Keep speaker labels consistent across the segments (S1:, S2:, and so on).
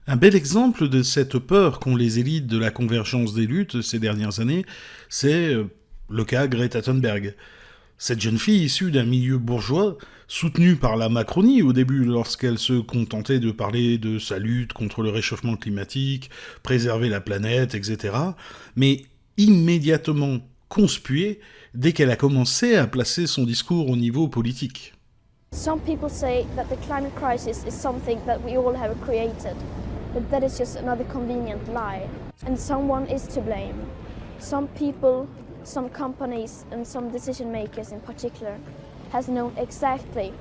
S1: Un bel exemple de cette peur qu'ont les élites de la convergence des luttes ces dernières années, c'est le cas Greta Thunberg. Cette jeune fille issue d'un milieu bourgeois, soutenue par la Macronie au début lorsqu'elle se contentait de parler de sa lutte contre le réchauffement climatique, préserver la planète, etc., mais immédiatement conspuée dès qu'elle a commencé à placer son discours au niveau politique.
S2: Some people say that the climate crisis is something that we all have created, but that is just another convenient lie. And someone is to blame. Some people, some companies, and some decision makers in particular has known exactly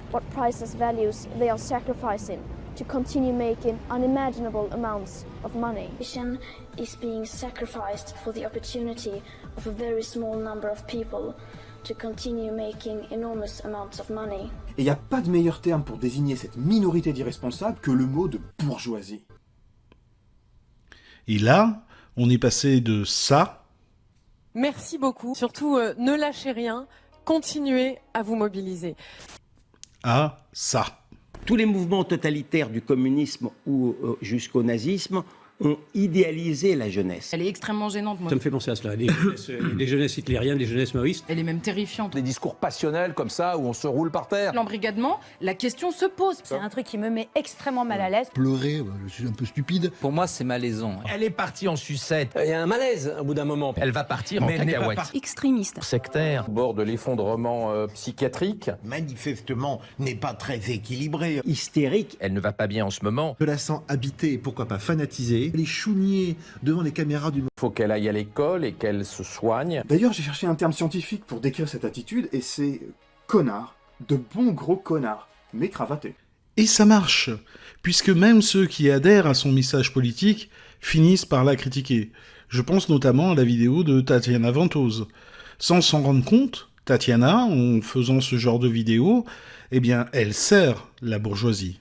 S2: what priceless values they are sacrificing to continue making unimaginable amounts of money. Vision is being sacrificed for the opportunity of a very small number of people to continue making enormous amounts of money.
S3: Et il n'y a pas de meilleur terme pour désigner cette minorité d'irresponsables que le mot de bourgeoisie.
S1: Et là, on est passé de ça
S4: Merci beaucoup. Surtout, ne lâchez rien, continuez à vous mobiliser.
S1: à ça.
S5: Tous les mouvements totalitaires du communisme ou jusqu'au nazisme ont idéalisé la jeunesse.
S6: Elle est extrêmement gênante, moi.
S7: Ça me fait penser à cela, les jeunesses hitlériennes, les jeunesses maoïstes.
S6: Elle est même terrifiante.
S8: Des discours passionnels comme ça, où on se roule par terre.
S6: L'embrigadement, la question se pose.
S9: C'est un truc qui me met extrêmement mal à l'aise.
S10: Pleurer, je suis un peu stupide.
S11: Pour moi, c'est malaisant.
S8: Elle est partie en sucette.
S12: Il y a un malaise au bout d'un moment.
S8: Elle va partir en cacahuète.
S9: Extrémiste.
S8: Sectaire.
S12: Au bord de l'effondrement psychiatrique.
S10: Manifestement, n'est pas très équilibré.
S5: Hystérique.
S8: Elle ne va pas bien en ce moment.
S10: Je la sens habitée, pourquoi pas fanatisée. Les chouniers devant les caméras du...
S12: Il faut qu'elle aille à l'école et qu'elle se soigne.
S3: D'ailleurs, j'ai cherché un terme scientifique pour décrire cette attitude, et c'est connard. De bons gros connards, mais cravatés.
S1: Et ça marche, puisque même ceux qui adhèrent à son message politique finissent par la critiquer. Je pense notamment à la vidéo de Tatiana Ventose. Sans s'en rendre compte, Tatiana, en faisant ce genre de vidéo, eh bien, elle sert la bourgeoisie.